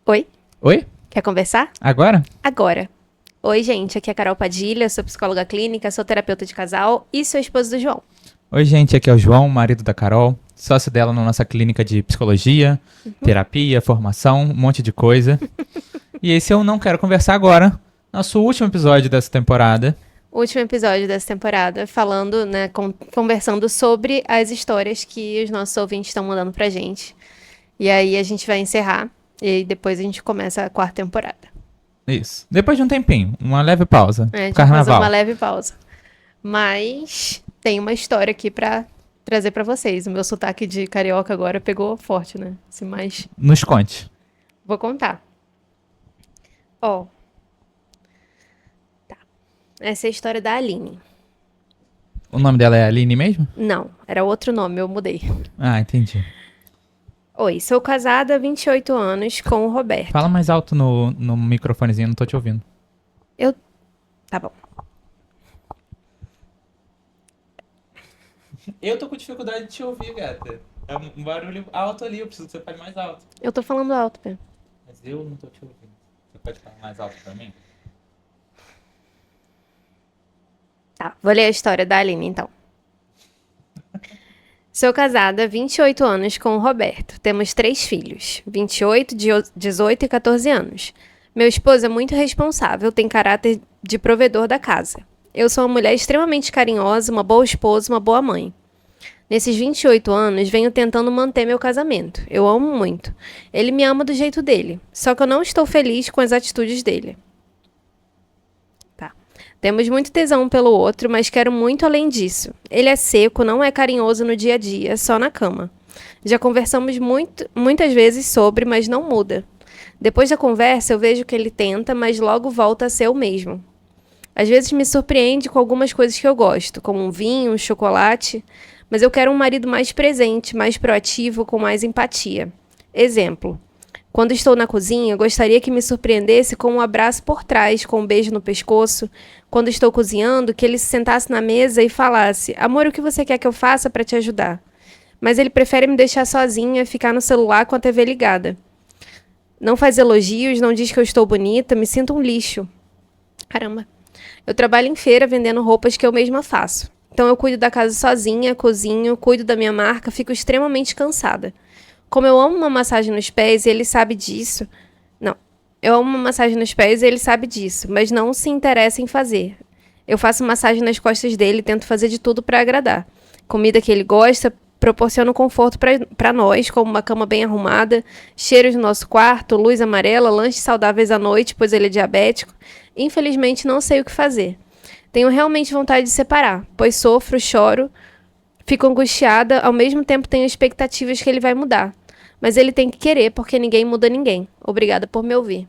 Oi? Oi? Quer conversar? Agora? Agora. Oi, gente. Aqui é a Carol Padilha, sou psicóloga clínica, sou terapeuta de casal e sou esposa do João. Oi, gente, aqui é o João, marido da Carol, sócio dela na nossa clínica de psicologia, terapia, formação, um monte de coisa. E esse eu não quero conversar agora, nosso último episódio dessa temporada. Último episódio dessa temporada, falando, conversando sobre as histórias que os nossos ouvintes estão mandando pra gente. E aí a gente vai encerrar e depois a gente começa a quarta temporada. Isso. Depois de um tempinho, uma leve pausa. A gente vai Carnaval. fazer uma leve pausa. Mas tem uma história aqui pra trazer pra vocês. O meu sotaque de carioca agora pegou forte, né? Mas Nos conte. vou contar. Ó. Tá. Essa é a história da Aline. O nome dela é Aline mesmo? Não, era outro nome, eu mudei. Ah, entendi. Oi, sou casada há 28 anos com o Roberto. Fala mais alto no microfonezinho, não tô te ouvindo. Tá bom. Eu tô com dificuldade de te ouvir, gata. É um barulho alto ali, eu preciso que você fale mais alto. Eu tô falando alto, Pê. Mas eu não tô te ouvindo. Você pode falar mais alto pra mim? Tá, vou ler a história da Aline, então. Sou casada há 28 anos com o Roberto. Temos 3 filhos, 28, 18 e 14 anos. Meu esposo é muito responsável, tem caráter de provedor da casa. Eu sou uma mulher extremamente carinhosa, uma boa esposa, uma boa mãe. Nesses 28 anos, venho tentando manter meu casamento. Eu amo muito. Ele me ama do jeito dele, só que eu não estou feliz com as atitudes dele. Temos muito tesão um pelo outro, mas quero muito além disso. Ele é seco, não é carinhoso no dia a dia, só na cama. Já conversamos muitas vezes sobre, mas não muda. Depois da conversa, eu vejo que ele tenta, mas logo volta a ser o mesmo. Às vezes me surpreende com algumas coisas que eu gosto, como um vinho, um chocolate, mas eu quero um marido mais presente, mais proativo, com mais empatia. Exemplo. Quando estou na cozinha, gostaria que me surpreendesse com um abraço por trás, com um beijo no pescoço. Quando estou cozinhando, que ele se sentasse na mesa e falasse: amor, o que você quer que eu faça para te ajudar? Mas ele prefere me deixar sozinha, ficar no celular com a TV ligada. Não faz elogios, não diz que eu estou bonita, me sinto um lixo. Caramba. Eu trabalho em feira vendendo roupas que eu mesma faço. Então eu cuido da casa sozinha, cozinho, cuido da minha marca, fico extremamente cansada. Como eu amo uma massagem nos pés e ele sabe disso. Não. Eu amo uma massagem nos pés e ele sabe disso, mas não se interessa em fazer. Eu faço massagem nas costas dele e tento fazer de tudo para agradar. Comida que ele gosta, proporciona conforto para nós, como uma cama bem arrumada, cheiros no nosso quarto, luz amarela, lanches saudáveis à noite, pois ele é diabético. Infelizmente, não sei o que fazer. Tenho realmente vontade de separar, pois sofro, choro, fico angustiada, ao mesmo tempo tenho expectativas que ele vai mudar. Mas ele tem que querer, porque ninguém muda ninguém. Obrigada por me ouvir.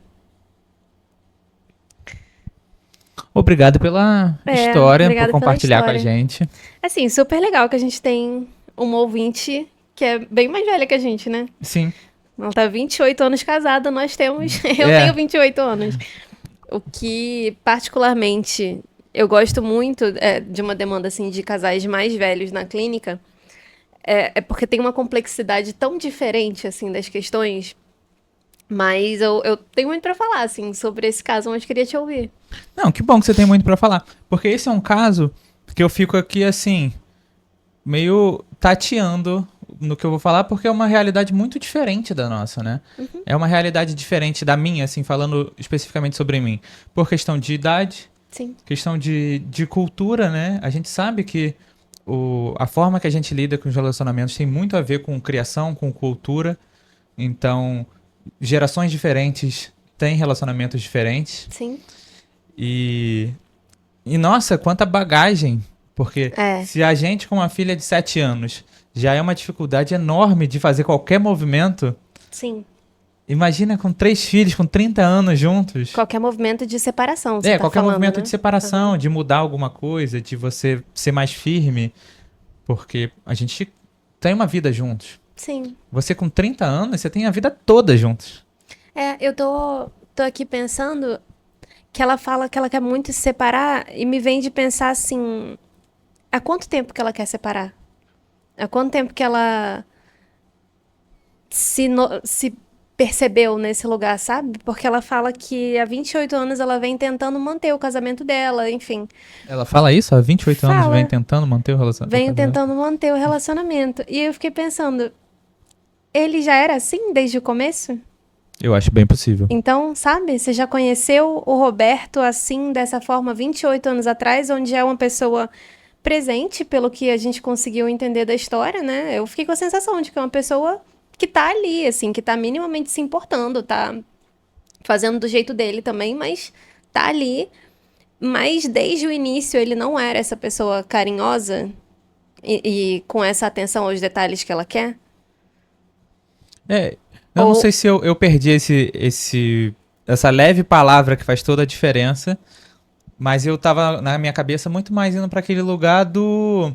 Obrigado pela história, obrigada por pela compartilhar com a história. gente. Assim, super legal que a gente tem uma ouvinte que é bem mais velha que a gente, né? Sim. Ela tá 28 anos casada, nós temos... Eu tenho 28 anos. O que, particularmente, eu gosto muito de uma demanda, assim, de casais mais velhos na clínica, é porque tem uma complexidade tão diferente, assim, das questões. Mas eu tenho muito pra falar, assim, sobre esse caso, mas queria te ouvir. Não, que bom que você tem muito pra falar. Porque esse é um caso que eu fico aqui, assim, meio tateando no que eu vou falar, porque é uma realidade muito diferente da nossa, né? Uhum. É uma realidade diferente da minha, assim, falando especificamente sobre mim. Por questão de idade, Sim. questão de cultura, né? A gente sabe que a forma que a gente lida com os relacionamentos tem muito a ver com criação, com cultura. Então, gerações diferentes têm relacionamentos diferentes. Sim. E nossa, quanta bagagem. Porque É. se a gente com uma filha de 7 anos já é uma dificuldade enorme de fazer qualquer movimento, Sim. imagina com 3 filhos, com 30 anos juntos. Qualquer movimento de separação, você tá Qualquer falando, movimento né? de separação, de mudar alguma coisa, de você ser mais firme. Porque a gente tem uma vida juntos. Sim. Você com 30 anos, você tem a vida toda juntos. Eu tô aqui pensando que ela fala que ela quer muito se separar e me vem de pensar assim, há quanto tempo que ela quer separar? Há quanto tempo que ela se percebeu nesse lugar, sabe? Porque ela fala que há 28 anos ela vem tentando manter o casamento dela, enfim. Ela fala isso? Há 28 anos vem Fala, tentando manter o o venho casamento? tentando manter o relacionamento. E eu fiquei pensando, ele já era assim desde o começo? Eu acho bem possível. Então, sabe, você já conheceu o Roberto assim, dessa forma, 28 anos atrás, onde é uma pessoa presente, pelo que a gente conseguiu entender da história, né? Eu fiquei com a sensação de que é uma pessoa que tá ali, assim, que tá minimamente se importando, tá fazendo do jeito dele também, mas tá ali. Mas desde o início ele não era essa pessoa carinhosa e com essa atenção aos detalhes que ela quer. É, eu não Ou, sei se eu perdi essa leve palavra que faz toda a diferença, mas eu tava na minha cabeça muito mais indo para aquele lugar do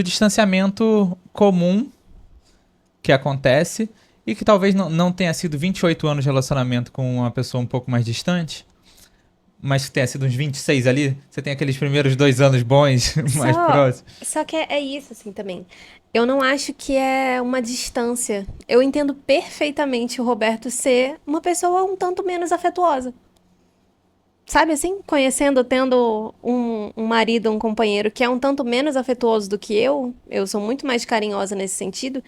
distanciamento comum que acontece e que talvez não tenha sido 28 anos de relacionamento com uma pessoa um pouco mais distante, mas que tenha sido uns 26 ali. Você tem aqueles primeiros 2 anos bons, mais só, próximos. só que é isso, assim, também. Eu não acho que é uma distância. Eu entendo perfeitamente o Roberto ser uma pessoa um tanto menos afetuosa. Sabe assim? Conhecendo, tendo um marido, um companheiro que é um tanto menos afetuoso do que eu sou muito mais carinhosa nesse sentido.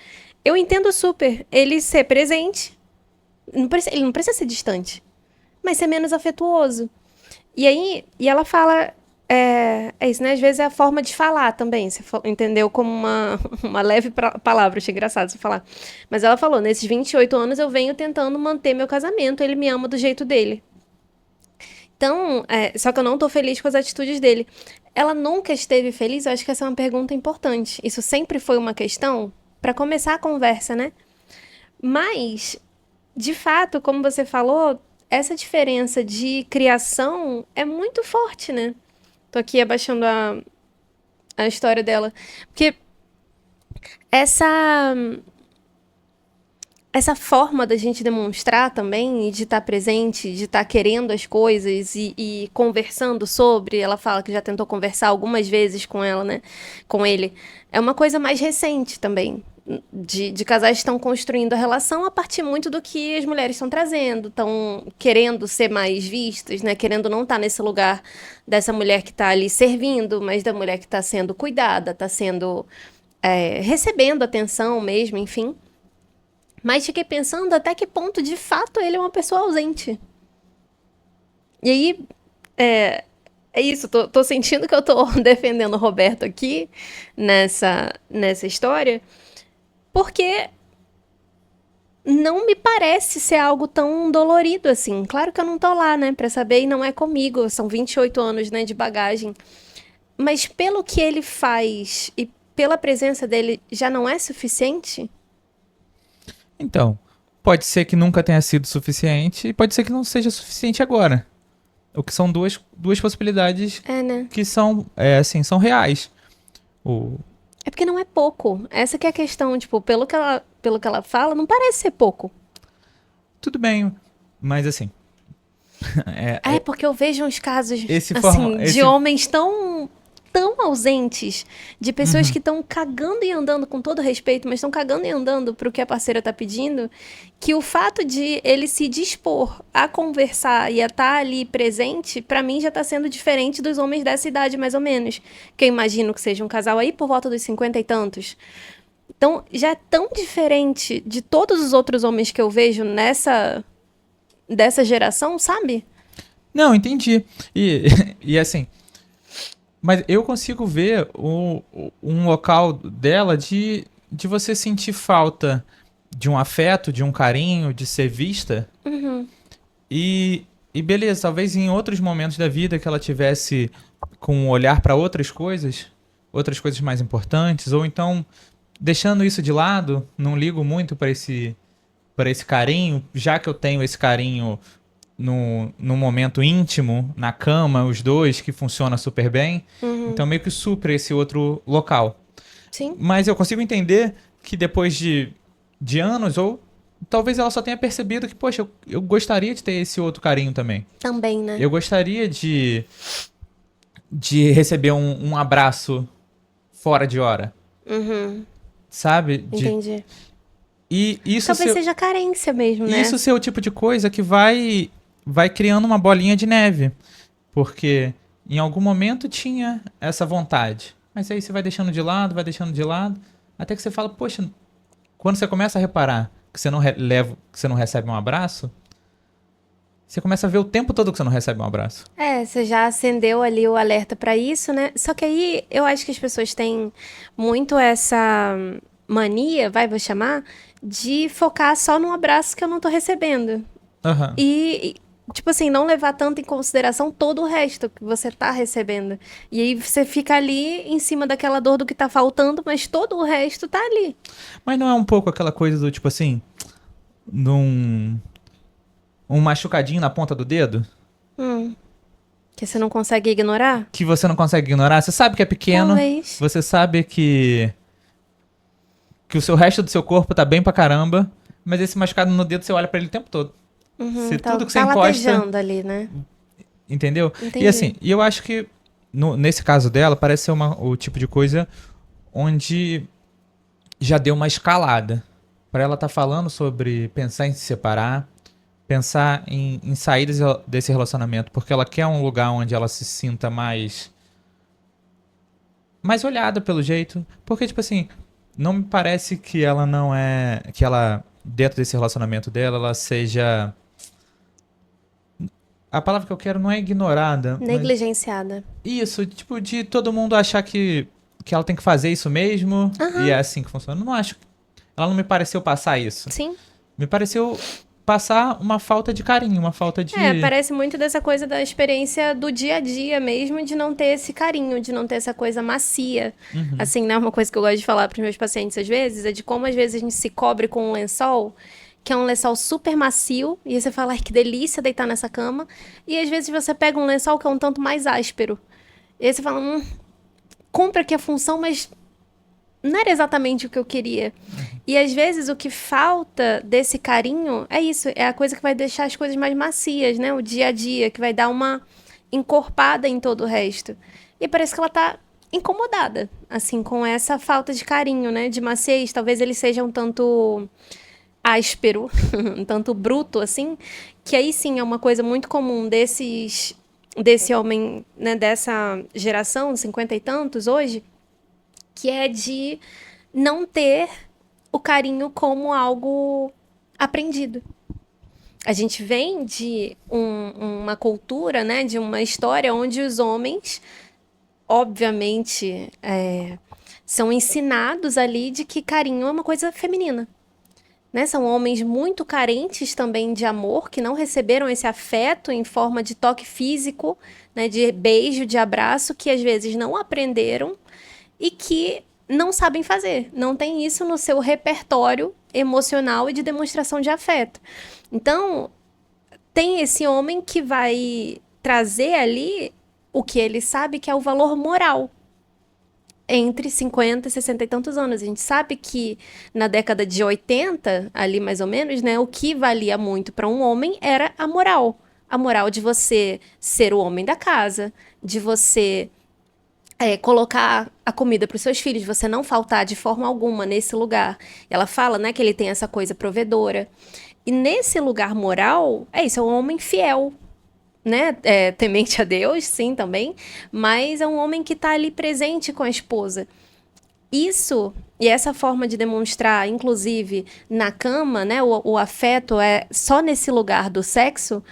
Eu entendo super ele ser presente. Ele não precisa ser distante, mas ser menos afetuoso. E aí, e ela fala. É isso, né? Às vezes é a forma de falar também. Você entendeu como uma leve palavra. Achei engraçado você falar. Mas ela falou: nesses 28 anos eu venho tentando manter meu casamento. Ele me ama do jeito dele. Então, só que eu não tô feliz com as atitudes dele. Ela nunca esteve feliz? Eu acho que essa é uma pergunta importante. Isso sempre foi uma questão para começar a conversa, né? Mas, de fato, como você falou, essa diferença de criação é muito forte, né? Tô aqui abaixando a história dela. Porque essa essa forma da gente demonstrar também, e de estar presente, de estar querendo as coisas e conversando sobre, ela fala que já tentou conversar algumas vezes com ela, né? Com ele. É uma coisa mais recente também. De casais que estão construindo a relação a partir muito do que as mulheres estão trazendo, estão querendo ser mais vistas, né? Querendo não estar nesse lugar dessa mulher que está ali servindo, mas da mulher que está sendo cuidada, está sendo recebendo atenção mesmo, enfim. Mas fiquei pensando até que ponto, de fato, ele é uma pessoa ausente. E aí, é isso, tô sentindo que eu tô defendendo o Roberto aqui, nessa história, porque não me parece ser algo tão dolorido assim. Claro que eu não tô lá, né, pra saber, e não é comigo, são 28 anos, né, de bagagem. Mas pelo que ele faz e pela presença dele, já não é suficiente? Então, pode ser que nunca tenha sido suficiente e pode ser que não seja suficiente agora. O que são duas possibilidades É, né? que são, assim, são reais. O, É porque não é pouco. Essa que é a questão, tipo, pelo que ela fala, não parece ser pouco. tudo bem, mas assim, É porque eu vejo uns casos, esse forma, assim, de esse, homens tão ausentes, de pessoas uhum. que estão cagando e andando, com todo respeito, mas estão cagando e andando pro que a parceira tá pedindo, que o fato de ele se dispor a conversar e a estar ali presente, pra mim já tá sendo diferente dos homens dessa idade, mais ou menos. Que eu imagino que seja um casal aí por volta dos 50 e tantos. Então, já é tão diferente de todos os outros homens que eu vejo dessa geração, sabe? Não, entendi. E, e assim, mas eu consigo ver um local dela de você sentir falta de um afeto, de um carinho, de ser vista. Uhum. E beleza, talvez em outros momentos da vida que ela tivesse com um olhar para outras coisas mais importantes, ou então deixando isso de lado, não ligo muito para esse carinho, já que eu tenho esse carinho no momento íntimo, na cama, os dois, que funciona super bem. Uhum. Então meio que supra esse outro local. Sim, Mas eu consigo entender que depois de anos, ou talvez ela só tenha percebido que, poxa, eu gostaria de ter esse outro carinho também. também, né? Eu gostaria de receber um abraço fora de hora, Uhum. sabe? Entendi. E isso Talvez seja carência mesmo, né? isso ser o tipo de coisa que vai criando uma bolinha de neve. Porque em algum momento tinha essa vontade. Mas aí você vai deixando de lado, até que você fala, poxa, quando você começa a reparar que você não que você não recebe um abraço, você começa a ver o tempo todo que você não recebe um abraço. Você já acendeu ali o alerta pra isso, né? Só que aí eu acho que as pessoas têm muito essa mania, vou chamar, de focar só no abraço que eu não tô recebendo. Aham. Tipo assim, não levar tanto em consideração todo o resto que você tá recebendo. E aí você fica ali em cima daquela dor do que tá faltando, mas todo o resto tá ali. Mas não é um pouco aquela coisa do tipo assim, num um machucadinho na ponta do dedo Hum, que você não consegue ignorar? que você não consegue ignorar? Você sabe que é pequeno, Talvez. você sabe que o seu resto do seu corpo tá bem pra caramba, mas esse machucado no dedo você olha pra ele o tempo todo. Se tudo que você Tá encosta, latejando ali, né? entendeu? Entendi. E assim, e eu acho que nesse caso dela parece ser o tipo de coisa onde já deu uma escalada. Pra ela tá falando sobre pensar em se separar, pensar em sair desse relacionamento, porque ela quer um lugar onde ela se sinta mais olhada pelo jeito. Porque, tipo assim, não me parece que ela não é. Que ela, dentro desse relacionamento dela, ela seja. A palavra que eu quero não é ignorada. Mas Negligenciada. isso, tipo, de todo mundo achar que ela tem que fazer isso mesmo e é assim que funciona. Eu não acho. Ela não me pareceu passar isso. Sim. Me pareceu passar uma falta de carinho, uma falta de. Parece muito dessa coisa da experiência do dia a dia mesmo, de não ter esse carinho, de não ter essa coisa macia. Assim, né? Uma coisa que eu gosto de falar para os meus pacientes às vezes é de como às vezes a gente se cobre com um lençol, que é um lençol super macio, e aí você fala, ai, que delícia deitar nessa cama. E às vezes você pega um lençol que é um tanto mais áspero. E aí você fala, cumpre aqui a função, mas não era exatamente o que eu queria. E às vezes o que falta desse carinho é isso, é a coisa que vai deixar as coisas mais macias, né? O dia a dia, que vai dar uma encorpada em todo o resto. E parece que ela tá incomodada, assim, com essa falta de carinho, né? De maciez. Talvez ele seja um tanto áspero, um tanto bruto, assim, que aí sim é uma coisa muito comum desse homem, né? Dessa geração, 50 e tantos hoje, que é de não ter o carinho como algo aprendido. A gente vem de uma cultura, né, de uma história onde os homens, obviamente, são ensinados ali de que carinho é uma coisa feminina. Né? São homens muito carentes também de amor, que não receberam esse afeto em forma de toque físico, né, de beijo, de abraço, que às vezes não aprenderam e que não sabem fazer, não tem isso no seu repertório emocional e de demonstração de afeto. Então, tem esse homem que vai trazer ali o que ele sabe que é o valor moral entre 50 e 60 e tantos anos. A gente sabe que na década de 80, ali mais ou menos, né, o que valia muito para um homem era a moral. A moral de você ser o homem da casa, de você colocar a comida para os seus filhos, você não faltar de forma alguma nesse lugar. Ela fala, né, que ele tem essa coisa provedora. E nesse lugar moral, isso, é um homem fiel, né? Temente a Deus, sim, também, mas é um homem que está ali presente com a esposa. Isso, e essa forma de demonstrar, inclusive, na cama, né, o afeto é só nesse lugar do sexo,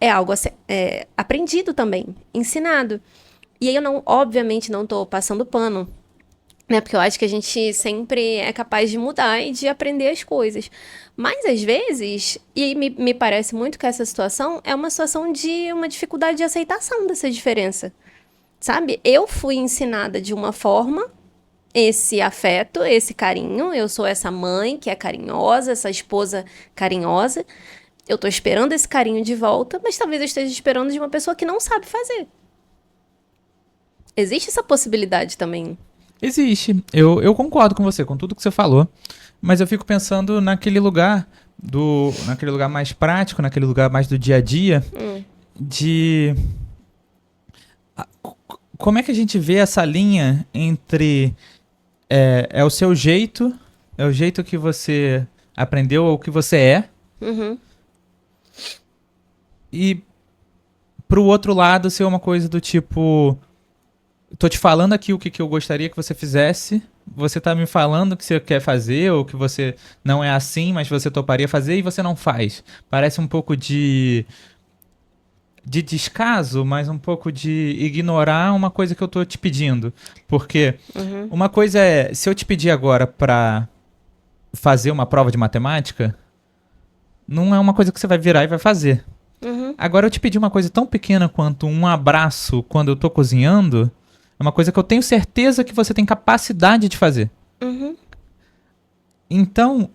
é algo aprendido também, ensinado. E aí eu obviamente não tô passando pano, né? Porque eu acho que a gente sempre é capaz de mudar e de aprender as coisas. Mas às vezes, e aí me parece muito que essa situação é uma situação de uma dificuldade de aceitação dessa diferença. Sabe? Eu fui ensinada de uma forma, esse afeto, esse carinho, eu sou essa mãe que é carinhosa, essa esposa carinhosa. Eu tô esperando esse carinho de volta, mas talvez eu esteja esperando de uma pessoa que não sabe fazer. Existe essa possibilidade também. Existe. Eu concordo com você, com tudo que você falou. Mas eu fico pensando naquele lugar mais prático, naquele lugar mais do dia a dia, de como é que a gente vê essa linha entre é o seu jeito é o jeito que você aprendeu ou que você é. Uhum. E pro outro lado ser uma coisa do tipo, tô te falando aqui o que, que eu gostaria que você fizesse, você tá me falando o que você quer fazer ou que você não é assim, mas você toparia fazer e você não faz. Parece um pouco de descaso, mas um pouco de ignorar uma coisa que eu tô te pedindo. Porque Uhum. uma coisa é, se eu te pedir agora pra fazer uma prova de matemática, não é uma coisa que você vai virar e vai fazer. Uhum. Agora eu te pedi uma coisa tão pequena quanto um abraço quando eu tô cozinhando, é uma coisa que eu tenho certeza que você tem capacidade de fazer. Uhum. Então,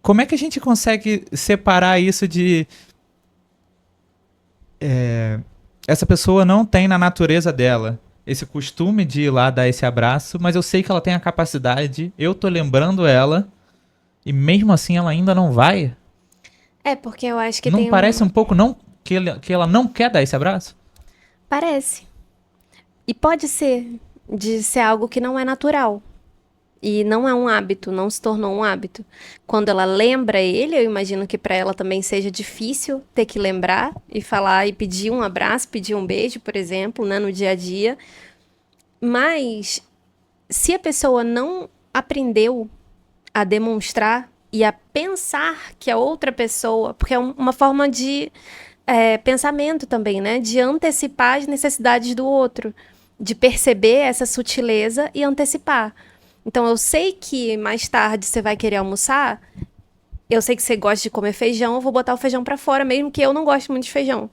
como é que a gente consegue separar isso de essa pessoa não tem na natureza dela esse costume de ir lá dar esse abraço, mas eu sei que ela tem a capacidade, eu tô lembrando ela, e mesmo assim ela ainda não vai? É, porque eu acho que Não tem parece um. um pouco não que ela não quer dar esse abraço? Parece. E pode ser de ser algo que não é natural. E não é um hábito, não se tornou um hábito. Quando ela lembra ele, eu imagino que para ela também seja difícil ter que lembrar e falar e pedir um abraço, pedir um beijo, por exemplo, né, no dia a dia. Mas se a pessoa não aprendeu a demonstrar e a pensar que a outra pessoa, porque é uma forma de pensamento também, né? De antecipar as necessidades do outro, de perceber essa sutileza e antecipar. Então, eu sei que mais tarde você vai querer almoçar, eu sei que você gosta de comer feijão, eu vou botar o feijão pra fora, mesmo que eu não goste muito de feijão,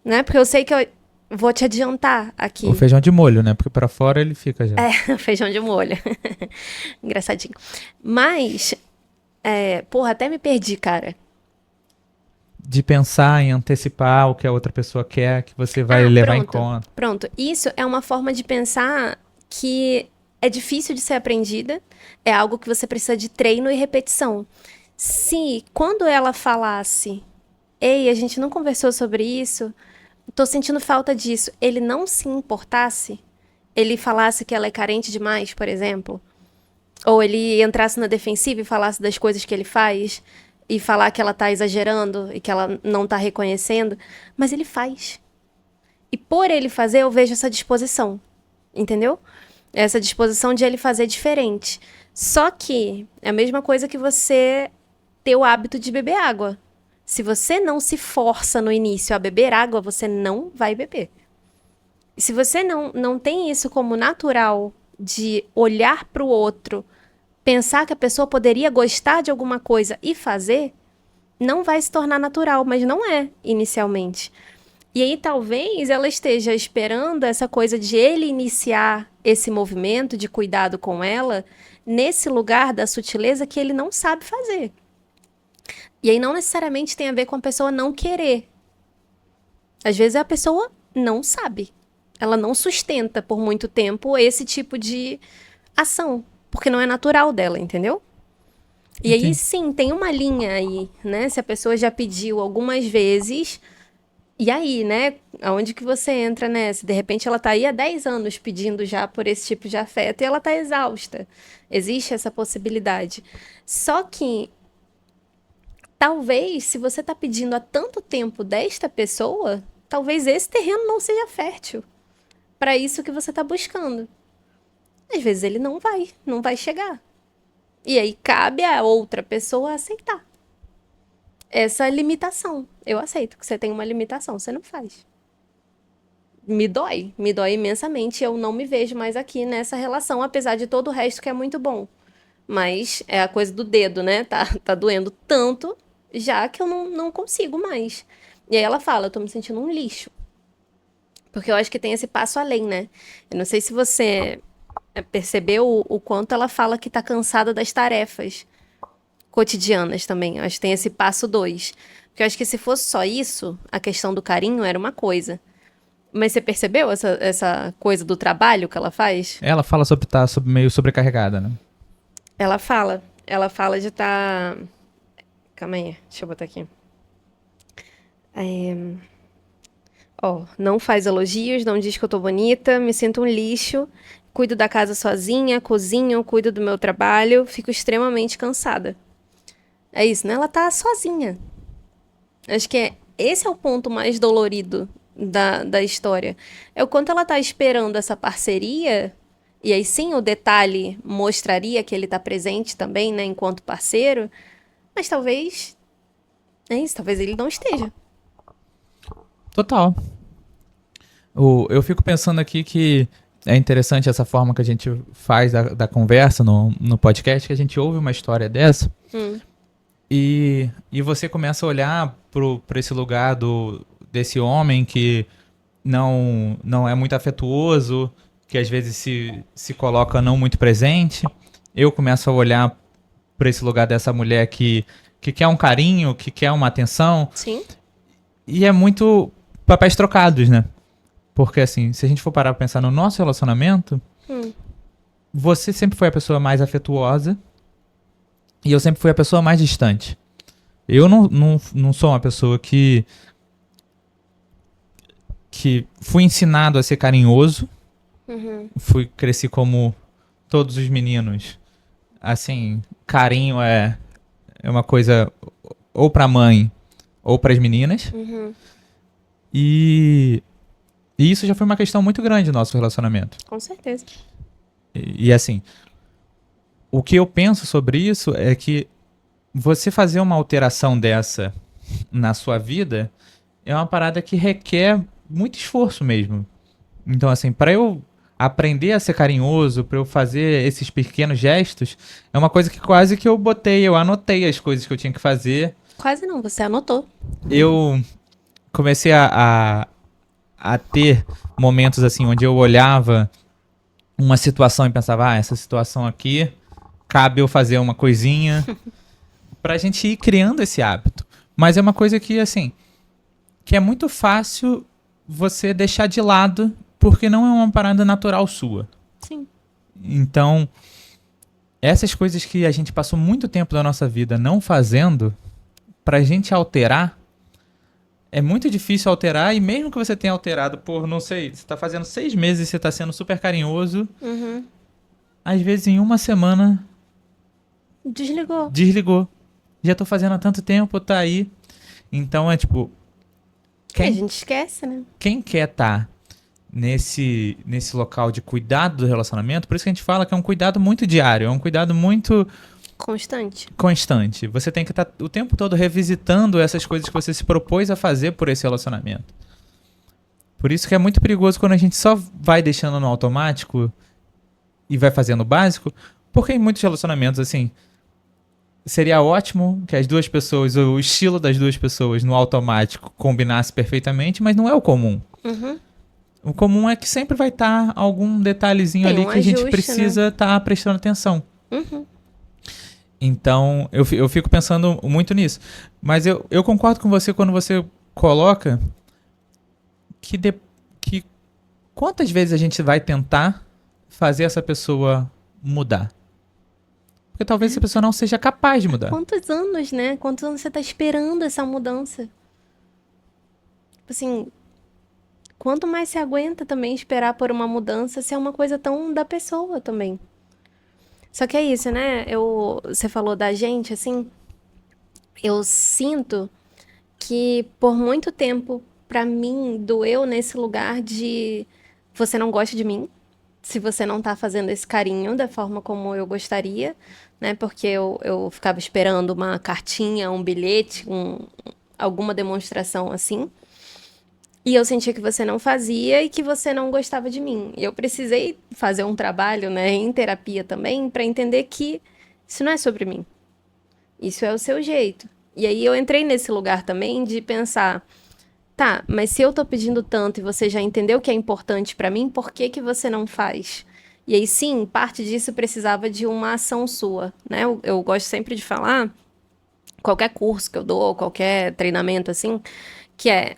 né? Porque eu sei que eu vou te adiantar O aqui. feijão de molho, né? Porque pra fora ele fica já. Feijão de molho. Engraçadinho. Mas, porra, até me perdi, cara. De pensar em antecipar o que a outra pessoa quer, que você vai Ah, levar em pronto. conta. Pronto. Isso é uma forma de pensar que é difícil de ser aprendida, é algo que você precisa de treino e repetição. Se quando ela falasse, ei, a gente não conversou sobre isso, tô sentindo falta disso, ele não se importasse, ele falasse que ela é carente demais, por exemplo, ou ele entrasse na defensiva e falasse das coisas que ele faz, e falar que ela tá exagerando e que ela não tá reconhecendo, mas ele faz. E por ele fazer, eu vejo essa disposição, entendeu? Essa disposição de ele fazer diferente. Só que é a mesma coisa que você ter o hábito de beber água. Se você não se força no início a beber água, você não vai beber. E se você não tem isso como natural de olhar para o outro, pensar que a pessoa poderia gostar de alguma coisa e fazer, não vai se tornar natural, mas não é inicialmente. E aí talvez ela esteja esperando essa coisa de ele iniciar esse movimento de cuidado com ela nesse lugar da sutileza que ele não sabe fazer. E aí não necessariamente tem a ver com a pessoa não querer. Às vezes a pessoa não sabe. Ela não sustenta por muito tempo esse tipo de ação, porque não é natural dela, entendeu? E aí Entendi. sim, tem uma linha aí, né? Se a pessoa já pediu algumas vezes, e aí, né? Aonde que você entra nessa? De repente ela tá aí há 10 anos pedindo já por esse tipo de afeto e ela tá exausta. Existe essa possibilidade. Só que talvez, se você tá pedindo há tanto tempo desta pessoa, talvez esse terreno não seja fértil para isso que você tá buscando. Às vezes ele não vai chegar. E aí cabe a outra pessoa aceitar essa limitação. Eu aceito que você tem uma limitação, você não faz. Me dói imensamente. Eu não me vejo mais aqui nessa relação, apesar de todo o resto que é muito bom. Mas é a coisa do dedo, né? Tá doendo tanto já que eu não consigo mais. E aí ela fala, eu tô me sentindo um lixo. Porque eu acho que tem esse passo além, né? Eu não sei se você percebeu o quanto ela fala que tá cansada das tarefas cotidianas também. Eu acho que tem esse passo dois. Porque eu acho que se fosse só isso, a questão do carinho era uma coisa. Mas você percebeu essa coisa do trabalho que ela faz? Ela fala sobre estar meio sobrecarregada, né? Ela fala de estar. Calma aí, deixa eu botar aqui. Ó, não faz elogios, não diz que eu tô bonita, me sinto um lixo. cuido da casa sozinha, cozinho, cuido do meu trabalho, fico extremamente cansada. É isso, né? Ela tá sozinha. Acho que esse é o ponto mais dolorido da história. É o quanto ela tá esperando essa parceria, e aí sim o detalhe mostraria que ele tá presente também, né, enquanto parceiro, mas talvez, é isso, talvez ele não esteja. Total. Eu fico pensando aqui que é interessante essa forma que a gente faz da conversa no podcast, que a gente ouve uma história dessa e você começa a olhar para esse lugar desse homem que não é muito afetuoso, que às vezes se coloca não muito presente. Eu começo a olhar para esse lugar dessa mulher que quer um carinho, que quer uma atenção. Sim. E é muito papéis trocados, né? Porque, assim, se a gente for parar pra pensar no nosso relacionamento, você sempre foi a pessoa mais afetuosa e eu sempre fui a pessoa mais distante. Eu não sou uma pessoa que fui ensinado a ser carinhoso. Cresci como todos os meninos. Assim, carinho é uma coisa ou pra mãe ou pras meninas. E isso já foi uma questão muito grande no nosso relacionamento. Com certeza. E assim, o que eu penso sobre isso é que você fazer uma alteração dessa na sua vida é uma parada que requer muito esforço mesmo. Então, assim, para eu aprender a ser carinhoso, para eu fazer esses pequenos gestos, é uma coisa que quase que eu anotei as coisas que eu tinha que fazer. Quase não, você anotou. Eu comecei a ter momentos assim onde eu olhava uma situação e pensava, essa situação aqui cabe eu fazer uma coisinha pra gente ir criando esse hábito. Mas é uma coisa que, assim, que é muito fácil você deixar de lado porque não é uma parada natural sua. Sim. Então, essas coisas que a gente passou muito tempo da nossa vida não fazendo, pra gente alterar, é muito difícil alterar, e mesmo que você tenha alterado por, não sei, você tá fazendo 6 meses e você tá sendo super carinhoso, às vezes em uma semana desligou. Já tô fazendo há tanto tempo, tá aí. Então é tipo, A gente esquece, né? quem quer estar nesse local de cuidado do relacionamento, por isso que a gente fala que é um cuidado muito diário, é um cuidado muito constante. Você tem que estar o tempo todo revisitando essas coisas que você se propôs a fazer por esse relacionamento. Por isso que é muito perigoso quando a gente só vai deixando no automático e vai fazendo o básico, porque em muitos relacionamentos, assim, seria ótimo que as duas pessoas, o estilo das duas pessoas no automático combinasse perfeitamente, mas não é o comum. O comum é que sempre vai estar algum detalhezinho Tem ali que a gente ajuste, precisa estar prestando atenção. Então, eu fico pensando muito nisso. Mas eu concordo com você quando você coloca que quantas vezes a gente vai tentar fazer essa pessoa mudar? Porque talvez essa pessoa não seja capaz de mudar. Quantos anos, né? Quantos anos você tá esperando essa mudança? Tipo assim, quanto mais você aguenta também esperar por uma mudança se é uma coisa tão da pessoa também. Só que é isso, né? Você falou da gente, assim, eu sinto que por muito tempo, pra mim, doeu nesse lugar de você não gosta de mim, se você não tá fazendo esse carinho da forma como eu gostaria, né? Porque eu ficava esperando uma cartinha, um bilhete, alguma demonstração assim. E eu sentia que você não fazia e que você não gostava de mim. E eu precisei fazer um trabalho, né, em terapia também, pra entender que isso não é sobre mim. Isso é o seu jeito. E aí eu entrei nesse lugar também de pensar, tá, mas se eu tô pedindo tanto e você já entendeu que é importante pra mim, por que que você não faz? E aí sim, parte disso precisava de uma ação sua, né? Eu gosto sempre de falar, qualquer curso que eu dou, qualquer treinamento assim, que é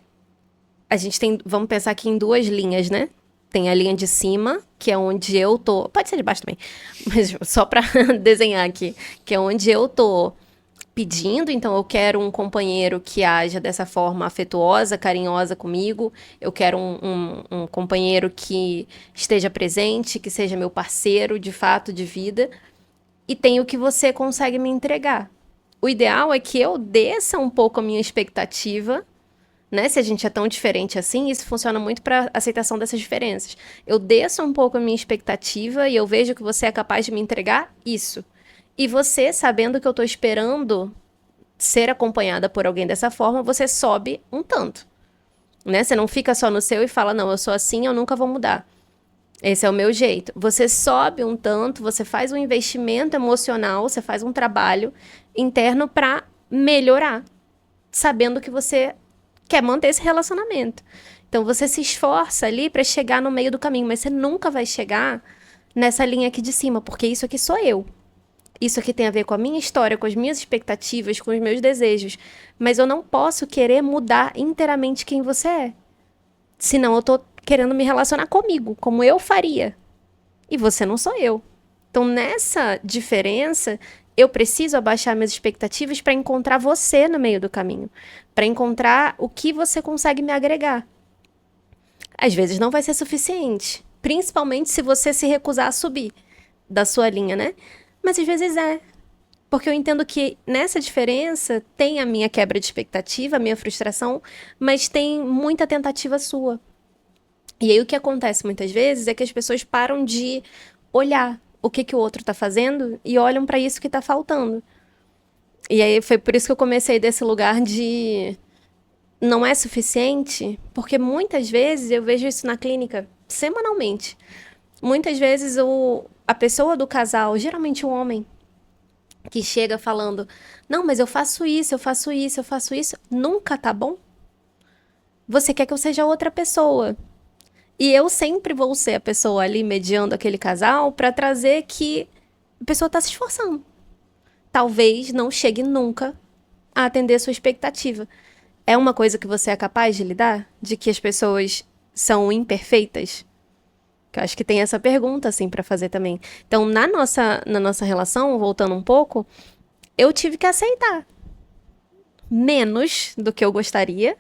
a gente tem, vamos pensar aqui em 2 linhas, né? Tem a linha de cima, que é onde eu tô, pode ser de baixo também, mas só pra desenhar aqui, que é onde eu tô pedindo, então eu quero um companheiro que haja dessa forma afetuosa, carinhosa comigo, eu quero um companheiro que esteja presente, que seja meu parceiro de fato de vida, e tem o que você consegue me entregar. O ideal é que eu desça um pouco a minha expectativa, né? Se a gente é tão diferente assim, isso funciona muito para aceitação dessas diferenças. Eu desço um pouco a minha expectativa e eu vejo que você é capaz de me entregar isso. E você, sabendo que eu tô esperando ser acompanhada por alguém dessa forma, você sobe um tanto, né? Você não fica só no seu e fala, não, eu sou assim, eu nunca vou mudar. Esse é o meu jeito. Você sobe um tanto, você faz um investimento emocional, você faz um trabalho interno para melhorar, sabendo que você quer manter esse relacionamento. Então você se esforça ali para chegar no meio do caminho, mas você nunca vai chegar nessa linha aqui de cima, porque isso aqui sou eu. Isso aqui tem a ver com a minha história, com as minhas expectativas, com os meus desejos. Mas eu não posso querer mudar inteiramente quem você é. Senão eu tô querendo me relacionar comigo, como eu faria. E você não sou eu. Então, nessa diferença, eu preciso abaixar minhas expectativas para encontrar você no meio do caminho. Para encontrar o que você consegue me agregar. Às vezes não vai ser suficiente. Principalmente se você se recusar a subir da sua linha, né? Mas às vezes é. Porque eu entendo que nessa diferença tem a minha quebra de expectativa, a minha frustração, mas tem muita tentativa sua. E aí o que acontece muitas vezes é que as pessoas param de olhar o que o outro está fazendo e olham para isso que está faltando. E aí foi por isso que eu comecei desse lugar de não é suficiente, porque muitas vezes eu vejo isso na clínica semanalmente. Muitas vezes a pessoa do casal, geralmente o homem, que chega falando, não, mas eu faço isso, eu faço isso, eu faço isso, nunca tá bom? Você quer que eu seja outra pessoa. E eu sempre vou ser a pessoa ali mediando aquele casal para trazer que a pessoa tá se esforçando. Talvez não chegue nunca a atender a sua expectativa. É uma coisa que você é capaz de lidar? De que as pessoas são imperfeitas? Que eu acho que tem essa pergunta, assim, para fazer também. Então, na nossa relação, voltando um pouco, eu tive que aceitar. Menos do que eu gostaria,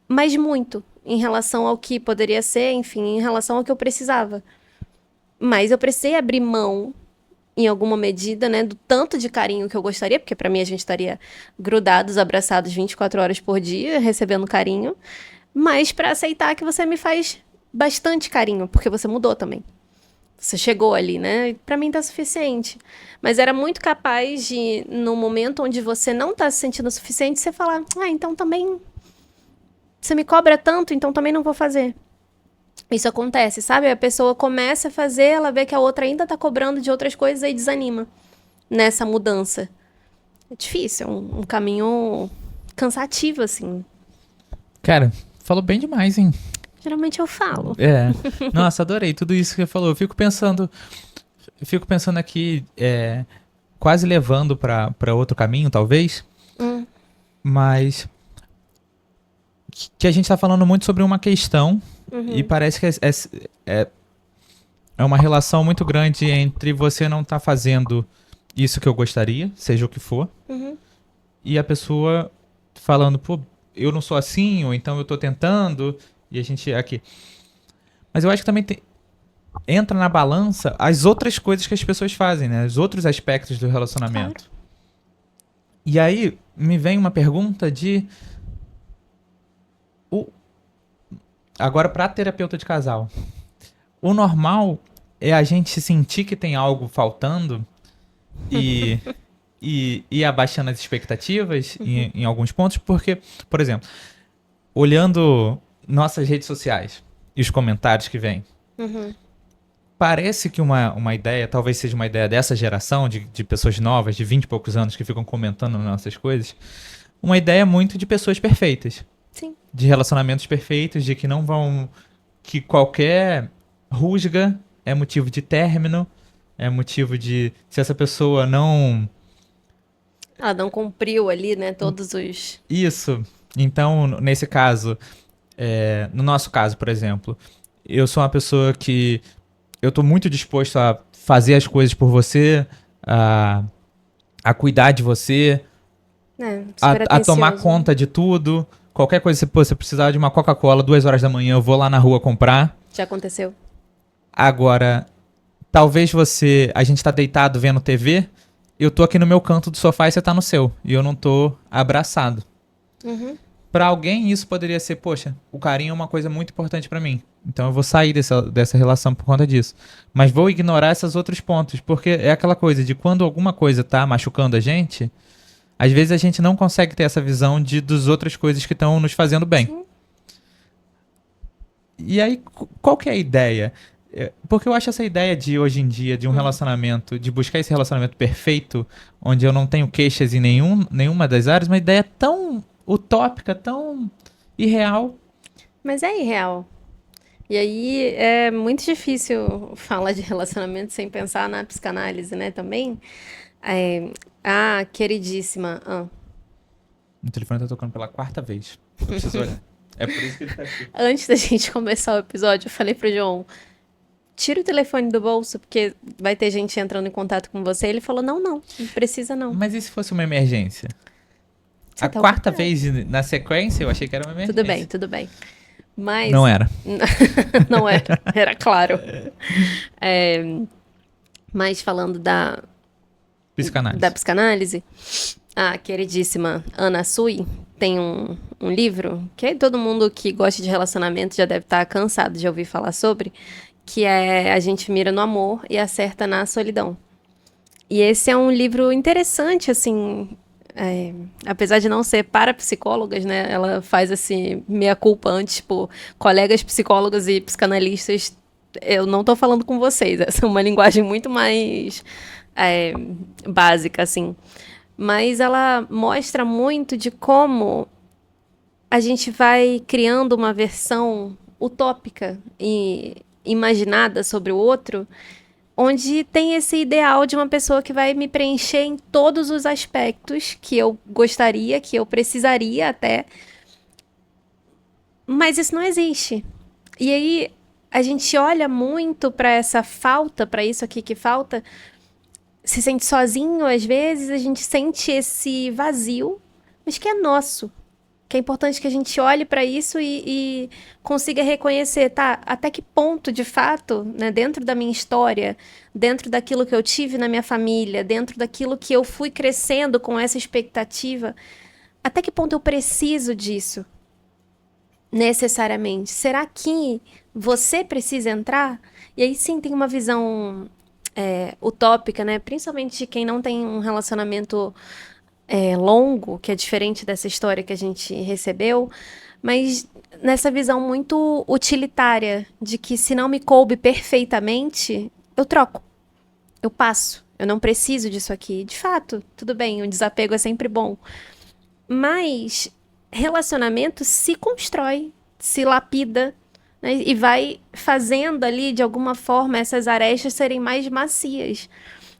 mas muito em relação ao que poderia ser, enfim, em relação ao que eu precisava. Mas eu precisei abrir mão, em alguma medida, né, do tanto de carinho que eu gostaria, porque para mim a gente estaria grudados, abraçados 24 horas por dia, recebendo carinho, mas para aceitar que você me faz bastante carinho, porque você mudou também. Você chegou ali, né? Pra mim tá suficiente. Mas era muito capaz de, no momento onde você não tá se sentindo suficiente, você falar, então também você me cobra tanto, então também não vou fazer. Isso acontece, sabe? A pessoa começa a fazer, ela vê que a outra ainda tá cobrando de outras coisas e desanima nessa mudança. É difícil, é um caminho cansativo, assim. Cara, falou bem demais, hein? Geralmente eu falo. É. Nossa, adorei tudo isso que você falou. Eu fico pensando aqui, quase levando para outro caminho, talvez. Mas que a gente tá falando muito sobre uma questão e parece que é uma relação muito grande entre você não tá fazendo isso que eu gostaria, seja o que for, e a pessoa falando, pô, eu não sou assim, ou então eu tô tentando, e a gente aqui. Mas eu acho que também entra na balança as outras coisas que as pessoas fazem, né? Os outros aspectos do relacionamento. Claro. E aí me vem uma pergunta de... Agora, pra terapeuta de casal, o normal é a gente sentir que tem algo faltando e ir abaixando as expectativas em alguns pontos, porque, por exemplo, olhando nossas redes sociais e os comentários que vêm, parece que uma ideia, talvez seja uma ideia dessa geração, de pessoas novas, de 20 e poucos anos, que ficam comentando nossas coisas, uma ideia muito de pessoas perfeitas. Sim. De relacionamentos perfeitos, de que não vão... que qualquer rusga é motivo de término, é motivo de... se essa pessoa não... Ela não cumpriu ali, né, todos os... Isso. Então, nesse caso, no nosso caso, por exemplo, eu sou uma pessoa que eu tô muito disposto a fazer as coisas por você, a cuidar de você, Super a tomar atencioso. conta de tudo. Qualquer coisa, se você precisar de uma Coca-Cola 2 horas da manhã, eu vou lá na rua comprar. Já aconteceu? Agora, talvez a gente tá deitado vendo TV, eu tô aqui no meu canto do sofá e você tá no seu, e eu não tô abraçado. Uhum. Pra alguém isso poderia ser, poxa, o carinho é uma coisa muito importante pra mim. Então eu vou sair dessa relação por conta disso. Mas vou ignorar esses outros pontos, porque é aquela coisa de quando alguma coisa tá machucando a gente, às vezes a gente não consegue ter essa visão das outras coisas que estão nos fazendo bem. Sim. E aí, qual que é a ideia? Porque eu acho essa ideia de hoje em dia, de um relacionamento, de buscar esse relacionamento perfeito, onde eu não tenho queixas em nenhuma das áreas, uma ideia tão utópica, tão irreal. Mas é irreal. E aí é muito difícil falar de relacionamento sem pensar na psicanálise, né, também. Queridíssima. O telefone tá tocando pela 4ª vez. Eu preciso olhar. É por isso que ele tá aqui. Antes da gente começar o episódio, eu falei pro João, tira o telefone do bolso, porque vai ter gente entrando em contato com você. Ele falou, não precisa não. Mas e se fosse uma emergência? Você A tá 4ª ocupado. vez na sequência, eu achei que era uma emergência. Tudo bem. Mas Não era. não era claro. É, mas falando da Psicanálise. psicanálise, a queridíssima Ana Sui tem um livro que todo mundo que gosta de relacionamento já deve estar cansado de ouvir falar sobre, que é A Gente Mira no Amor e Acerta na Solidão. E esse é um livro interessante, assim, apesar de não ser para psicólogas, né? Ela faz esse meia-culpa antes, tipo, colegas psicólogos e psicanalistas, eu não tô falando com vocês, essa é uma linguagem muito mais básica, assim. Mas ela mostra muito de como a gente vai criando uma versão utópica e imaginada sobre o outro, onde tem esse ideal de uma pessoa que vai me preencher em todos os aspectos que eu gostaria, que eu precisaria até. Mas isso não existe. E aí a gente olha muito para essa falta, para isso aqui que falta, se sente sozinho às vezes, a gente sente esse vazio, mas que é nosso. Que é importante que a gente olhe para isso e consiga reconhecer, tá? Até que ponto, de fato, né, dentro da minha história, dentro daquilo que eu tive na minha família, dentro daquilo que eu fui crescendo com essa expectativa, até que ponto eu preciso disso? Necessariamente. Será que você precisa entrar? E aí sim tem uma visão utópica, né? Principalmente de quem não tem um relacionamento longo, que é diferente dessa história que a gente recebeu, mas nessa visão muito utilitária de que se não me coube perfeitamente, eu troco, eu passo, eu não preciso disso aqui. De fato, tudo bem, o desapego é sempre bom, mas relacionamento se constrói, se lapida, né, e vai fazendo ali, de alguma forma, essas arestas serem mais macias.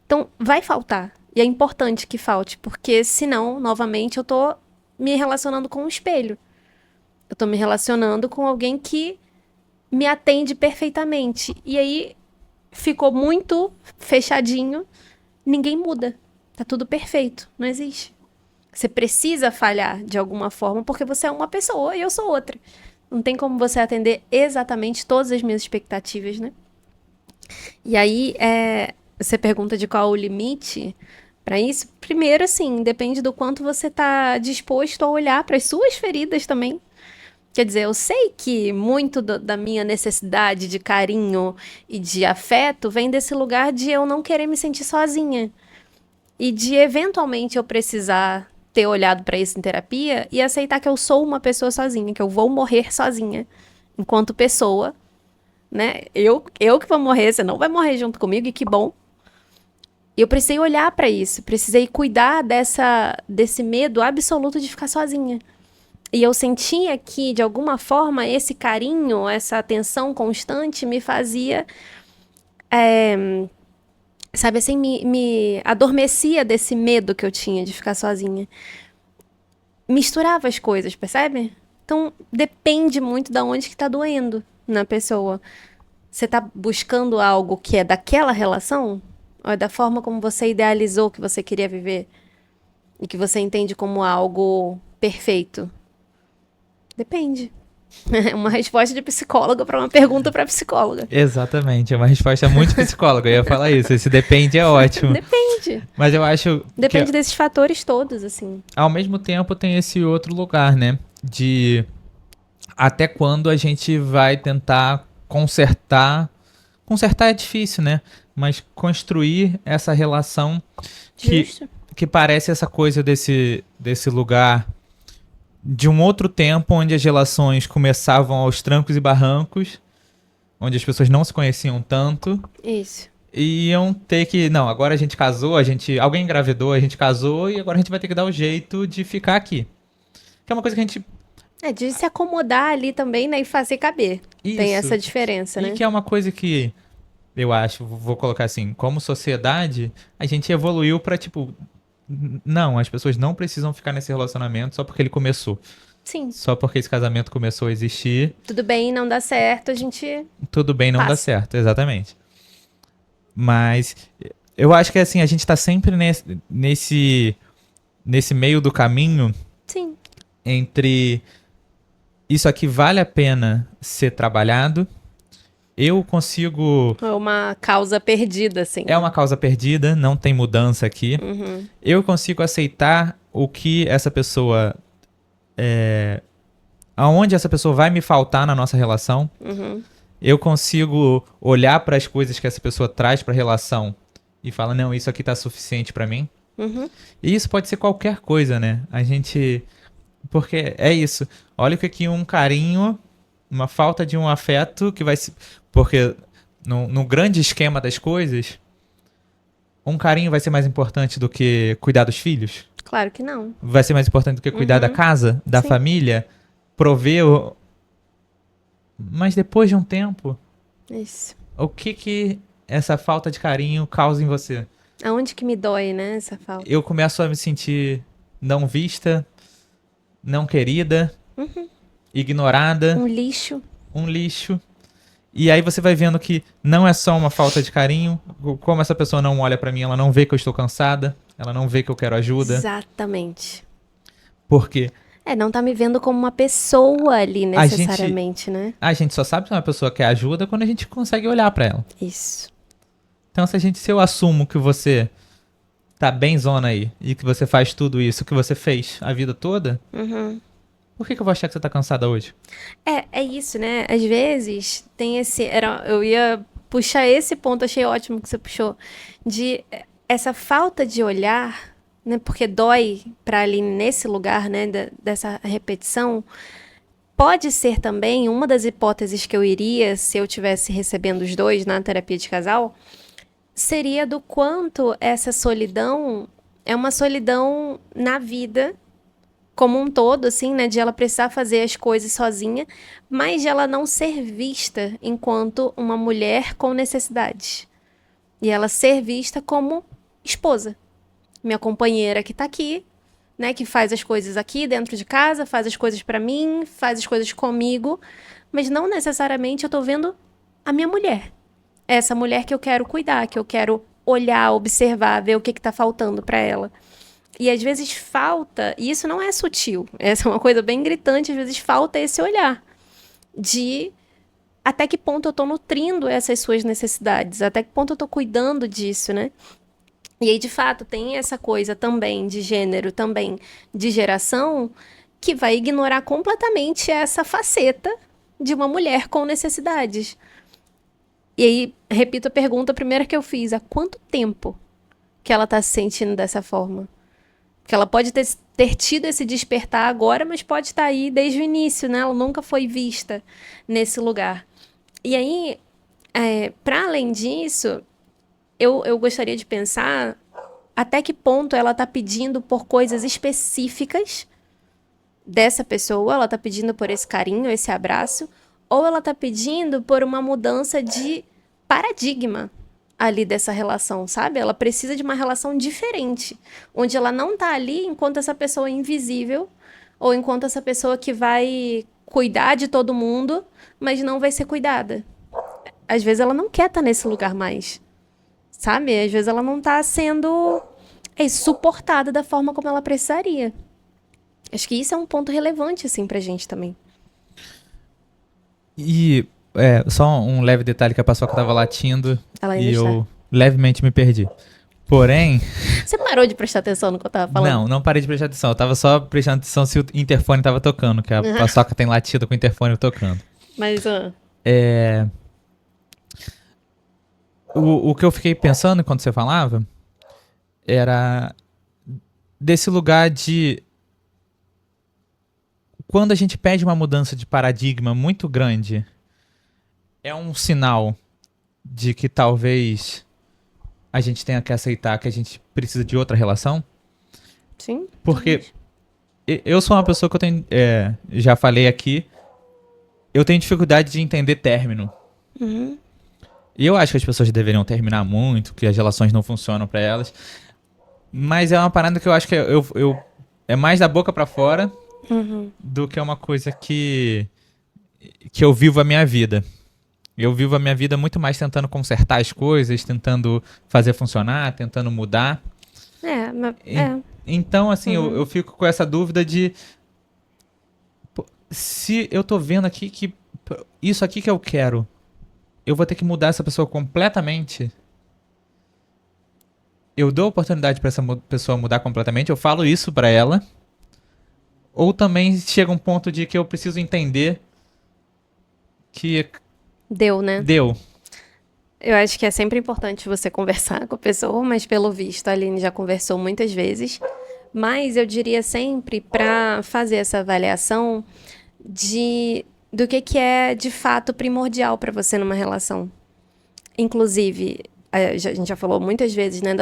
Então, vai faltar. E é importante que falte, porque senão, novamente, eu tô me relacionando com um espelho. Eu tô me relacionando com alguém que me atende perfeitamente. E aí ficou muito fechadinho, ninguém muda. Tá tudo perfeito, não existe. Você precisa falhar de alguma forma, porque você é uma pessoa e eu sou outra. Não tem como você atender exatamente todas as minhas expectativas, né? E aí, você pergunta de qual o limite para isso. Primeiro, assim, depende do quanto você está disposto a olhar para as suas feridas também. Quer dizer, eu sei que muito da minha necessidade de carinho e de afeto vem desse lugar de eu não querer me sentir sozinha. E de, eventualmente, eu precisar ter olhado para isso em terapia e aceitar que eu sou uma pessoa sozinha, que eu vou morrer sozinha, enquanto pessoa, né? Eu que vou morrer, você não vai morrer junto comigo, e que bom. E eu precisei olhar para isso, precisei cuidar desse medo absoluto de ficar sozinha. E eu sentia que, de alguma forma, esse carinho, essa atenção constante me fazia, sabe assim, me adormecia desse medo que eu tinha de ficar sozinha. Misturava as coisas, percebe? Então, depende muito de onde que tá doendo na pessoa. Você tá buscando algo que é daquela relação? Ou é da forma como você idealizou que você queria viver? e que você entende como algo perfeito? Depende. É uma resposta de psicóloga para uma pergunta para psicóloga. Exatamente, é uma resposta muito psicóloga. Eu ia falar isso. Esse depende é ótimo. Depende. Mas eu acho Depende que, desses fatores todos, assim. ao mesmo tempo, tem esse outro lugar, né? De até quando a gente vai tentar consertar. Consertar é difícil, né? Mas construir essa relação Justo. que parece essa coisa desse lugar de um outro tempo onde as relações começavam aos trancos e barrancos, onde as pessoas não se conheciam tanto Isso. e iam ter que, não, agora a gente casou, alguém engravidou, a gente casou e agora a gente vai ter que dar o jeito de ficar aqui. Que é uma coisa que a gente É de se acomodar ali também, né? E fazer caber. Tem isso, essa diferença, e né? que é uma coisa que eu acho, vou colocar assim, como sociedade, a gente evoluiu pra tipo, não, as pessoas não precisam ficar nesse relacionamento só porque ele começou. Sim. Só porque esse casamento começou a existir, Tudo bem, não dá certo, a gente tudo bem, não dá passa. certo, exatamente. Mas eu acho que assim, a gente tá sempre nesse meio do caminho Sim. entre isso aqui vale a pena ser trabalhado, eu consigo. É uma causa perdida, assim. É uma causa perdida, não tem mudança aqui. Uhum. Eu consigo aceitar o que essa pessoa. Aonde essa pessoa vai me faltar na nossa relação. Uhum. Eu consigo olhar para as coisas que essa pessoa traz para a relação e falar, não, isso aqui tá suficiente para mim. Uhum. E isso pode ser qualquer coisa, né? A gente. Porque é isso. Olha que aqui um carinho, uma falta de um afeto que vai se. Porque no grande esquema das coisas, um carinho vai ser mais importante do que cuidar dos filhos? Claro que não. Vai ser mais importante do que cuidar da Uhum. casa, da Sim. família, prover. Mas depois de um tempo, Isso. o que essa falta de carinho causa em você? Aonde que me dói, né, essa falta? Eu começo a me sentir não vista, não querida, ignorada, Um lixo. um lixo. E aí você vai vendo que não é só uma falta de carinho, como essa pessoa não olha pra mim, ela não vê que eu estou cansada, ela não vê que eu quero ajuda, Exatamente. porque Não tá me vendo como uma pessoa ali a gente, necessariamente, né? a gente só sabe se uma pessoa quer ajuda quando a gente consegue olhar pra ela. Isso. Então se eu assumo que você tá bem zona aí e que você faz tudo isso que você fez a vida toda, Uhum. por que eu vou achar que você tá cansada hoje? É isso, né? Às vezes tem eu ia puxar esse ponto, achei ótimo que você puxou, de essa falta de olhar, né? Porque dói pra ali nesse lugar, né? Dessa repetição. Pode ser também uma das hipóteses que eu iria, se eu tivesse recebendo os dois na terapia de casal, seria do quanto essa solidão é uma solidão na vida como um todo, assim, né? De ela precisar fazer as coisas sozinha, mas de ela não ser vista enquanto uma mulher com necessidades. E ela ser vista como esposa. Minha companheira que tá aqui, né? Que faz as coisas aqui dentro de casa, faz as coisas pra mim, faz as coisas comigo, mas não necessariamente eu tô vendo a minha mulher. Essa mulher que eu quero cuidar, que eu quero olhar, observar, ver o que tá faltando pra ela. E às vezes falta, e isso não é sutil, essa é uma coisa bem gritante, às vezes falta esse olhar de até que ponto eu tô nutrindo essas suas necessidades, até que ponto eu tô cuidando disso, né? E aí, de fato, tem essa coisa também de gênero, também de geração, que vai ignorar completamente essa faceta de uma mulher com necessidades. E aí, repito a pergunta primeira que eu fiz, há quanto tempo que ela tá se sentindo dessa forma? Que ela pode ter tido esse despertar agora, mas pode estar aí desde o início, né? Ela nunca foi vista nesse lugar. E aí, para além disso, eu gostaria de pensar até que ponto ela está pedindo por coisas específicas dessa pessoa, ela está pedindo por esse carinho, esse abraço, ou ela está pedindo por uma mudança de paradigma ali dessa relação, sabe? Ela precisa de uma relação diferente, onde ela não tá ali enquanto essa pessoa é invisível, ou enquanto essa pessoa que vai cuidar de todo mundo, mas não vai ser cuidada. Às vezes ela não quer estar nesse lugar mais, sabe? Às vezes ela não tá sendo é suportada da forma como ela precisaria. Acho que isso é um ponto relevante, assim, pra gente também. E só um leve detalhe que a paçoca tava latindo Ela ainda e está. eu levemente me perdi. Porém, Você parou de prestar atenção no que eu tava falando? não parei de prestar atenção. Eu tava só prestando atenção se o interfone tava tocando, que a paçoca tem latido com o interfone tocando. Mas, É, o que eu fiquei pensando enquanto você falava era desse lugar de quando a gente pede uma mudança de paradigma muito grande, é um sinal de que talvez a gente tenha que aceitar que a gente precisa de outra relação. sim. Porque eu sou uma pessoa que eu tenho, já falei aqui, eu tenho dificuldade de entender término. Uhum. E eu acho que as pessoas deveriam terminar muito, que as relações não funcionam pra elas. Mas é uma parada que eu acho que é mais da boca pra fora Uhum. do que uma coisa que eu vivo a minha vida. Eu vivo a minha vida muito mais tentando consertar as coisas, tentando fazer funcionar, tentando mudar. É. Então, assim, Uhum. eu fico com essa dúvida de pô, se eu tô vendo aqui que isso aqui que eu quero, eu vou ter que mudar essa pessoa completamente. Eu dou oportunidade pra essa pessoa mudar completamente, eu falo isso pra ela. Ou também chega um ponto de que eu preciso entender que Deu, né? deu. Eu acho que é sempre importante você conversar com a pessoa, mas pelo visto a Aline já conversou muitas vezes. Mas eu diria sempre para fazer essa avaliação do que é de fato primordial para você numa relação. Inclusive, a gente já falou muitas vezes, né,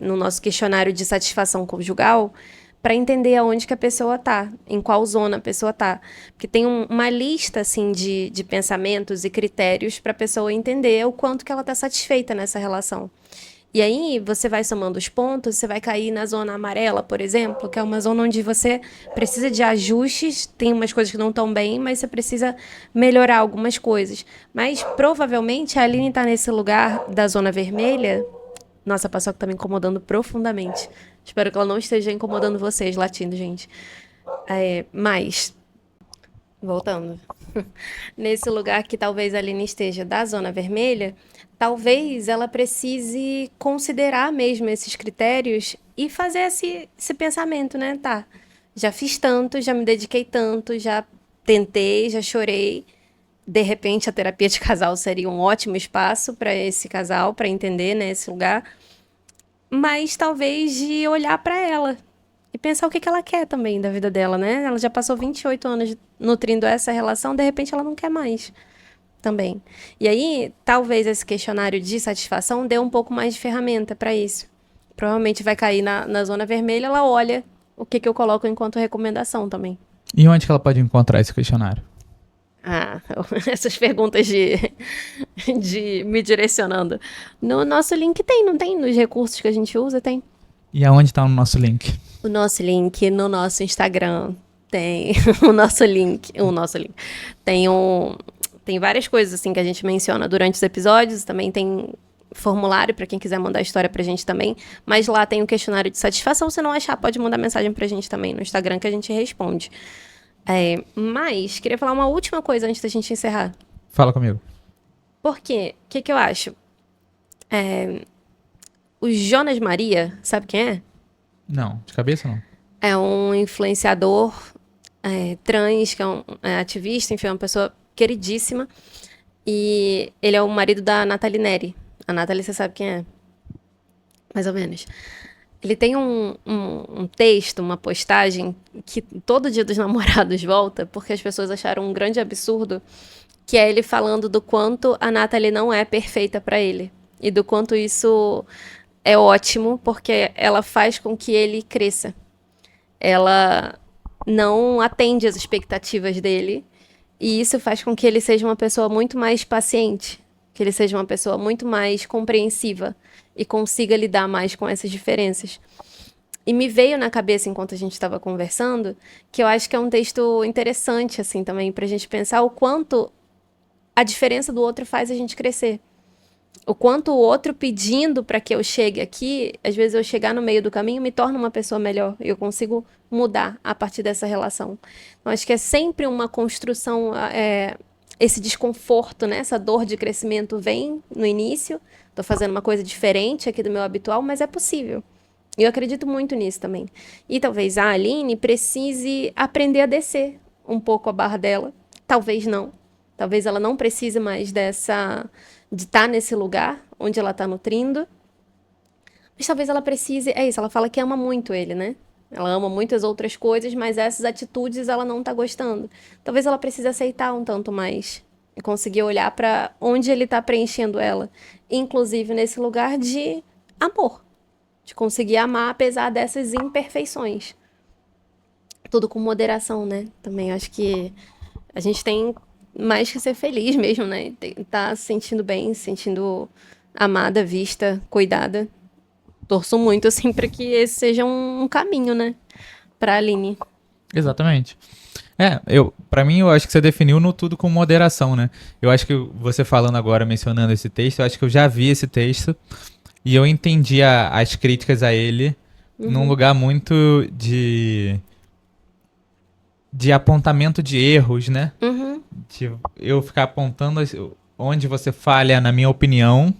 no nosso questionário de satisfação conjugal, para entender aonde que a pessoa tá, em qual zona a pessoa tá. Porque tem uma lista, assim, de pensamentos e critérios para a pessoa entender o quanto que ela tá satisfeita nessa relação. E aí, você vai somando os pontos, você vai cair na zona amarela, por exemplo, que é uma zona onde você precisa de ajustes, tem umas coisas que não estão bem, mas você precisa melhorar algumas coisas. Mas provavelmente a Aline está nesse lugar da zona vermelha. Nossa, a paçoca tá me incomodando profundamente. Espero que ela não esteja incomodando vocês latindo, gente. Mas, voltando. Nesse lugar que talvez a Aline esteja da zona vermelha, talvez ela precise considerar mesmo esses critérios e fazer esse pensamento, né? Tá, já fiz tanto, já me dediquei tanto, já tentei, já chorei. De repente, a terapia de casal seria um ótimo espaço para esse casal, para entender, né, esse lugar. Mas talvez de olhar para ela e pensar o que ela quer também da vida dela, né? Ela já passou 28 anos nutrindo essa relação, de repente ela não quer mais também. E aí, talvez esse questionário de satisfação dê um pouco mais de ferramenta para isso. Provavelmente vai cair na zona vermelha, ela olha o que eu coloco enquanto recomendação também. E onde que ela pode encontrar esse questionário? Ah, essas perguntas de me direcionando. No nosso link tem, não tem? Nos recursos que a gente usa, tem. E aonde tá o nosso link? O nosso link no nosso Instagram tem o nosso link. O nosso link. Tem várias coisas assim que a gente menciona durante os episódios. Também tem formulário para quem quiser mandar história pra gente também. Mas lá tem o questionário de satisfação. Se não achar, pode mandar mensagem pra gente também no Instagram que a gente responde. Mas queria falar uma última coisa antes da gente encerrar. Fala comigo. Por quê? O que eu acho? O Jonas Maria, sabe quem é? Não, de cabeça não. É um influenciador trans, que é um ativista, enfim, é uma pessoa queridíssima. E ele é o marido da Nathalie Neri. A Nathalie, você sabe quem é? Mais ou menos. Ele tem um texto, uma postagem, que todo dia dos namorados volta, porque as pessoas acharam um grande absurdo, que é ele falando do quanto a Nathalie não é perfeita pra ele. E do quanto isso é ótimo, porque ela faz com que ele cresça. Ela não atende às expectativas dele, e isso faz com que ele seja uma pessoa muito mais paciente, que ele seja uma pessoa muito mais compreensiva e consiga lidar mais com essas diferenças. E me veio na cabeça, enquanto a gente estava conversando, que eu acho que é um texto interessante, assim, também, pra gente pensar o quanto a diferença do outro faz a gente crescer. O quanto o outro pedindo para que eu chegue aqui, às vezes eu chegar no meio do caminho me torna uma pessoa melhor. Eu consigo mudar a partir dessa relação. Então, acho que é sempre uma construção, esse desconforto, né? Essa dor de crescimento vem no início. Tô fazendo uma coisa diferente aqui do meu habitual, mas é possível. E eu acredito muito nisso também. E talvez a Aline precise aprender a descer um pouco a barra dela. Talvez não. Talvez ela não precise mais de estar nesse lugar onde ela está nutrindo. Mas talvez ela precise. É isso, ela fala que ama muito ele, né? Ela ama muitas outras coisas, mas essas atitudes ela não tá gostando. Talvez ela precise aceitar um tanto mais. E conseguir olhar para onde ele tá preenchendo ela. Inclusive nesse lugar de amor. De conseguir amar apesar dessas imperfeições. Tudo com moderação, né? Também acho que a gente tem mais que ser feliz mesmo, né? Tá se sentindo bem, se sentindo amada, vista, cuidada. Torço muito, assim, para que esse seja um caminho, né? Pra Aline. Exatamente. Pra mim, eu acho que você definiu no tudo com moderação, né? Eu acho que você falando agora, mencionando esse texto, eu acho que eu já vi esse texto e eu entendi as críticas a ele num lugar muito de apontamento de erros, né? De eu ficar apontando onde você falha, na minha opinião,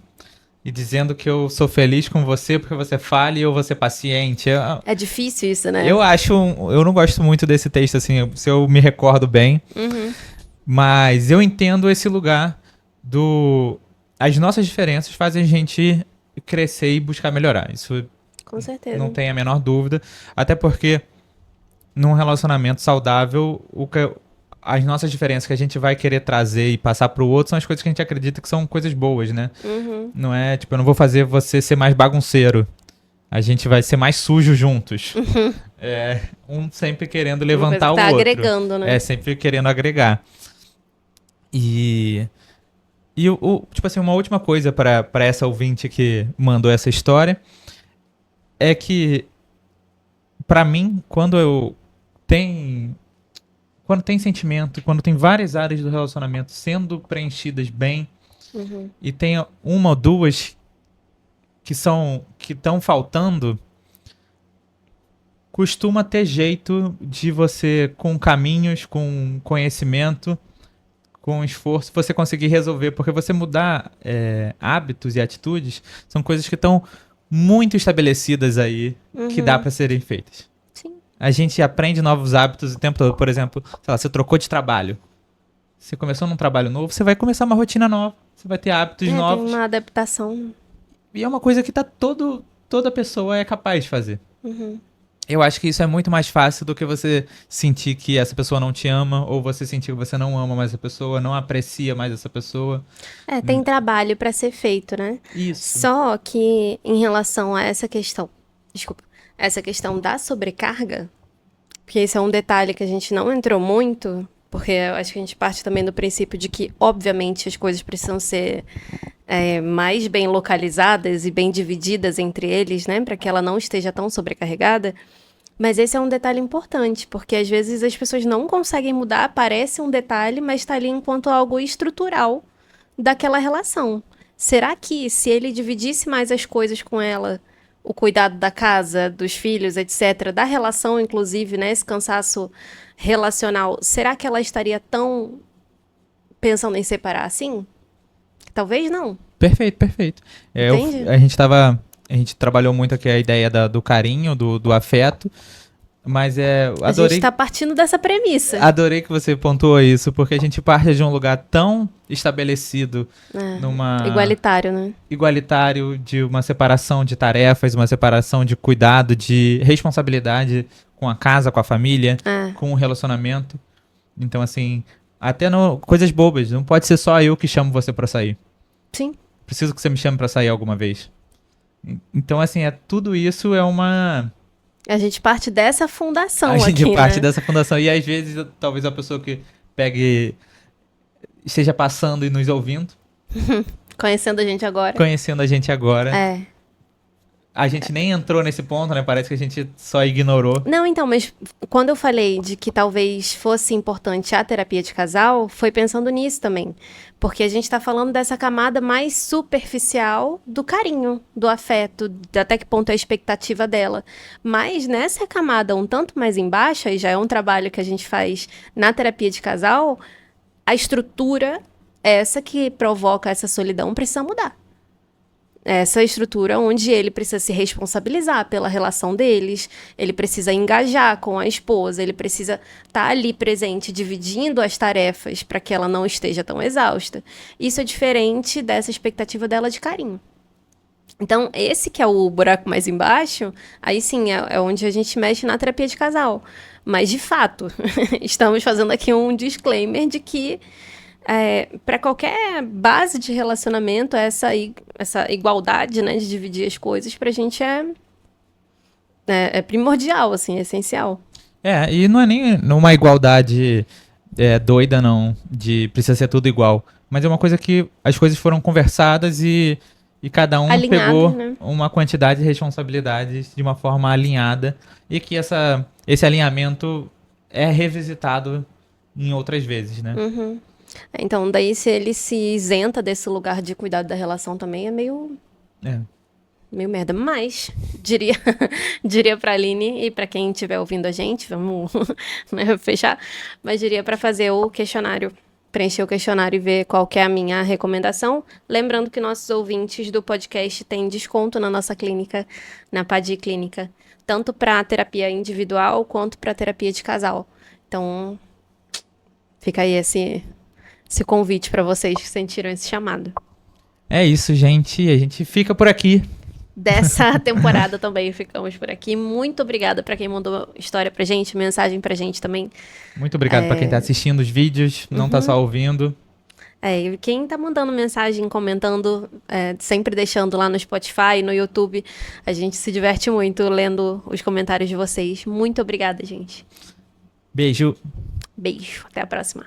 e dizendo que eu sou feliz com você porque você falha e eu vou ser paciente. É difícil isso, né? Eu não gosto muito desse texto, assim, se eu me recordo bem. Mas eu entendo esse lugar as nossas diferenças fazem a gente crescer e buscar melhorar. Isso Com certeza. não tem a menor dúvida. Até porque num relacionamento saudável, as nossas diferenças que a gente vai querer trazer e passar pro outro são as coisas que a gente acredita que são coisas boas, né? Não é, tipo, eu não vou fazer você ser mais bagunceiro. A gente vai ser mais sujo juntos. Um sempre querendo levantar o outro. Agregando, né? Sempre querendo agregar. E tipo assim, uma última coisa para essa ouvinte que mandou essa história é que, pra mim, quando tem sentimento, quando tem várias áreas do relacionamento sendo preenchidas bem, e tem uma ou duas que estão faltando, costuma ter jeito de você, com caminhos, com conhecimento, com esforço, você conseguir resolver, porque você mudar hábitos e atitudes são coisas que estão muito estabelecidas aí, que dá para serem feitas. Sim. A gente aprende novos hábitos o tempo todo. Por exemplo, sei lá, você trocou de trabalho. Você começou num trabalho novo, você vai começar uma rotina nova. Você vai ter hábitos novos. Tem uma adaptação. E é uma coisa que toda pessoa é capaz de fazer. Eu acho que isso é muito mais fácil do que você sentir que essa pessoa não te ama, ou você sentir que você não ama mais essa pessoa, não aprecia mais essa pessoa. Tem trabalho para ser feito, né? Isso. Só que em relação a essa questão da sobrecarga, porque esse é um detalhe que a gente não entrou muito, porque eu acho que a gente parte também do princípio de que, obviamente, as coisas precisam ser mais bem localizadas e bem divididas entre eles, né? Para que ela não esteja tão sobrecarregada. Mas esse é um detalhe importante, porque às vezes as pessoas não conseguem mudar, parece um detalhe, mas está ali enquanto algo estrutural daquela relação. Será que se ele dividisse mais as coisas com ela, o cuidado da casa, dos filhos, etc., da relação, inclusive, né, esse cansaço relacional, será que ela estaria tão pensando em separar assim? Talvez não. Perfeito. Entende? A gente trabalhou muito aqui a ideia do carinho, do afeto, mas A gente está partindo dessa premissa. Adorei que você pontuou isso, porque a gente parte de um lugar tão estabelecido, igualitário, né? Igualitário, de uma separação de tarefas, uma separação de cuidado, de responsabilidade com a casa, com a família, com o relacionamento. Então, assim, até coisas bobas, não pode ser só eu que chamo você pra sair. Sim. Preciso que você me chame pra sair alguma vez. Então, assim, tudo isso é uma... A gente parte dessa fundação aqui, A gente parte né? dessa fundação. E às vezes, talvez a pessoa que pegue, esteja passando e nos ouvindo. Conhecendo a gente agora. A gente nem entrou nesse ponto, né? Parece que a gente só ignorou. Não, então, mas quando eu falei de que talvez fosse importante a terapia de casal, foi pensando nisso também. Porque a gente tá falando dessa camada mais superficial do carinho, do afeto, de até que ponto é a expectativa dela. Mas nessa camada um tanto mais embaixo, e já é um trabalho que a gente faz na terapia de casal, a estrutura, essa que provoca essa solidão, precisa mudar. Essa estrutura onde ele precisa se responsabilizar pela relação deles, ele precisa engajar com a esposa, ele precisa estar ali presente, dividindo as tarefas para que ela não esteja tão exausta. Isso é diferente dessa expectativa dela de carinho. Então, esse que é o buraco mais embaixo, aí sim é onde a gente mexe na terapia de casal. Mas, de fato, estamos fazendo aqui um disclaimer de que para qualquer base de relacionamento, essa igualdade, né, de dividir as coisas, pra gente é primordial, assim, é essencial. E não é nem numa igualdade doida, não, de precisa ser tudo igual. Mas é uma coisa que as coisas foram conversadas e cada um Alinhado, pegou né? uma quantidade de responsabilidades de uma forma alinhada e que esse alinhamento é revisitado em outras vezes, né? Uhum. Então, daí se ele se isenta desse lugar de cuidado da relação também, é meio merda. Mas, diria pra Aline e pra quem estiver ouvindo a gente, vamos né, fechar, mas diria pra fazer o questionário, preencher o questionário e ver qual que é a minha recomendação. Lembrando que nossos ouvintes do podcast têm desconto na nossa clínica, na Padi Clínica, tanto pra terapia individual quanto pra terapia de casal. Então, fica aí esse convite pra vocês que sentiram esse chamado. É isso, gente. A gente fica por aqui. Dessa temporada também ficamos por aqui. Muito obrigada pra quem mandou história pra gente, mensagem pra gente também. Muito obrigado pra quem tá assistindo os vídeos, não tá só ouvindo. E quem tá mandando mensagem, comentando, sempre deixando lá no Spotify, no YouTube, a gente se diverte muito lendo os comentários de vocês. Muito obrigada, gente. Beijo. Beijo, até a próxima.